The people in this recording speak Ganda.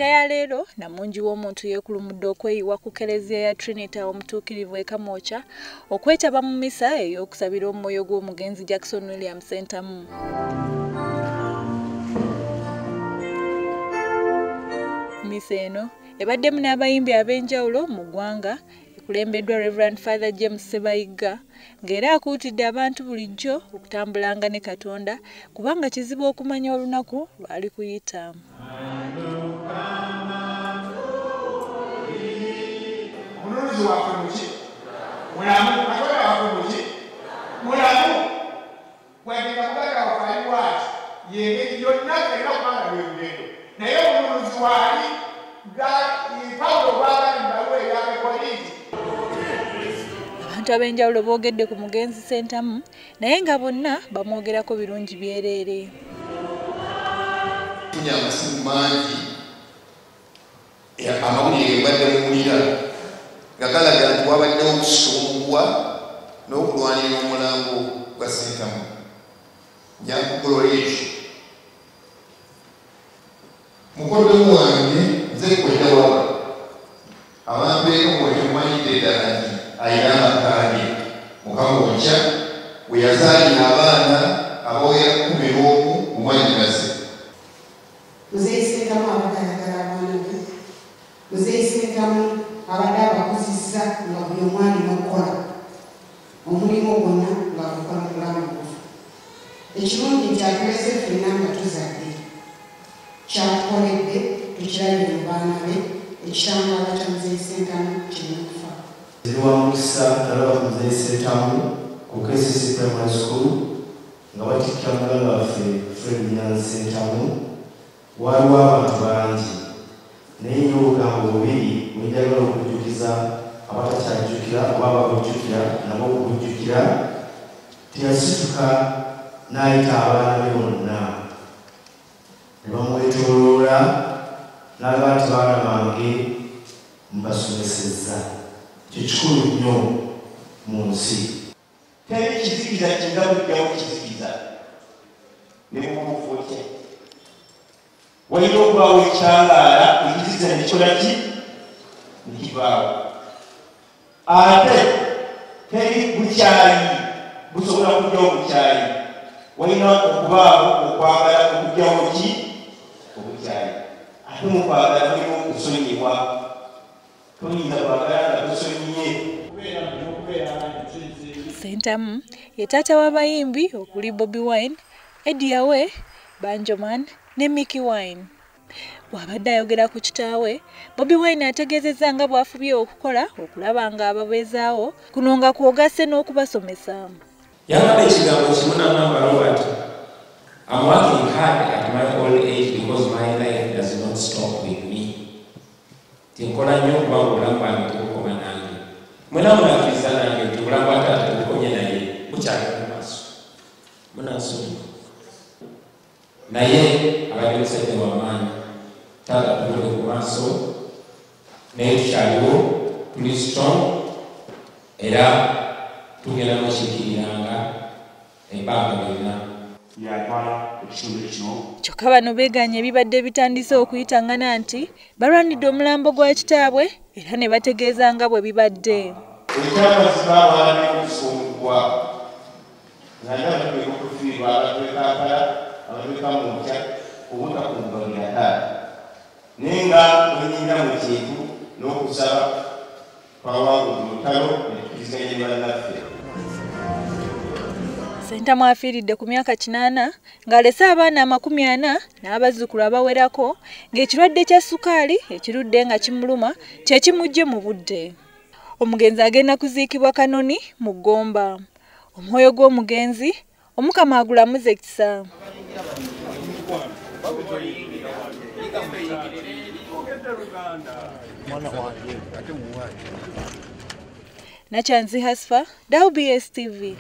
Enkya ya leero Namungi w'omuntu yeekulumudde okweyiwa ku Kereziya ya Trinity omutuukirivu e Kamwokya okwetaba mu misa ey'okusabira omwoyo gw'omugenzi Jackson William Ssentamu. Misa eno ebaddemu n'abayimbi ab'enjawulo mu ggwanga ekulembeddwa Reverend Father James Sebayiga ng'era akuutidde abantu bulijjo okutambulanga ne Katonda kubanga kizibu okumanya olunaku lwali kuyita. Abantu ab'enjawulo boogedde ku mugenzi Ssentamu naye nga bonna bamwogerako birungi byereere. Tunya amasimu mangi amawulire gebadde muwulira nga galaga nti wabaddewo okusumbuwa n'okulwanira omulambo gwa Ssentamu. Njakukulola ekyo mukoddomu wange nze kwenda waba abantu ekamwokya mumanyidde ddala nti ayina amakaani mu Kamwokya we yazaalira abaana abawera 11 mu mwannyinaze. Muzeeyi Ssentamu abadde ayagala abaana be. Muzeeyi Ssentamu abadde abakozesa nga buli omu alina okukola omulimu gwonna ng'agukola mu bulamu bwe. Ekirungi nti atulese ffenna nga tuzadde kyatukoledde tukirabire mu baana be ekitangaala kya Muzeeyi Ssentamu kirina kufa. Nziri wa mukisa nalaba ku Muzeeyi Ssentamu ku KCC Primary School nga batikkira muganda waffe Fred Nyanzi Ssentamu. Waliwo abantu bangi naye nnyo obugambo bubiri bwenjagala okujjukiza abatakyajjukira oba ababujjukira nabo okubujjukira. Teyasituka n'ayita abaana be bonna ne bamwetooloola n'agamba nti baana bange mbasomesezza. Kyo kikulu nnyo mu nsi. Teri kizikiza kinga bujjawo kizikiza ne mumufuukye walina okubaawo ekyangaala ekizikiza nekikola ki nekivaawo. Ate teri bukyayi busobola kujjawo bukyayi walina okubaawo okwagala okujjawo ki obukyayi. Ate mukwagala mulina okusonyibwa. Toyinza kwagala nga tosonyiye. Ssentamu ye taata w'abayimbi okuli Bobi Wine, Eddie Awe, Banjoman ne Mickey Wine. Bw'abadde ayogera ku kitaawe, Bobi Wine ategeezezza nga bw'afubye okukola okulaba nga ababeezaawo kuno nga kwogase n'okubasomesa. Yagamba ekigambo kimu n'agamba Robert, I'm working hard at my old age because my life does not stop with me. Tinkola nnyo okuba obulamu bwange tebukoma nange. Mwena munakkiriza nange nti obulamu bwa taata tebukomye naye bukyali mu maaso. Munansonyiwa. Naye abadde musajja w'amaanyi. Taata tumule ku maaso naye tukyaliwo tuli strong era tugenda mukiikiriranga ebbanga lyonna. Kyokka bano beeganye ebibadde bitandise okuyitangana nti balwanidde omulambo gwa kitaabwe era ne bategeeza nga bwe bibadde. Ekyamazima abaana n'okusumbugwa naye okufiirwa abatwekampala abatwekamwokya obutakumbagira taata naye nga bwenyinda mu kintu n'okusaba twawangudde olutalo netukiziganye bannaffe. Ssentamu afiiridde ku myaka 80 ng'alese abaana 40 n'abazzukulu abawerako ng'ekirwadde kya ssukaali ekirudde nga kimuluma kye kimujje mu budde. Omugenzi agenda kuziikibwa Kanoni mu Gomba. Omwoyo gw'omugenzi Omukama agulamuze ekisa. Nachanzi Hasfa, WBS TV.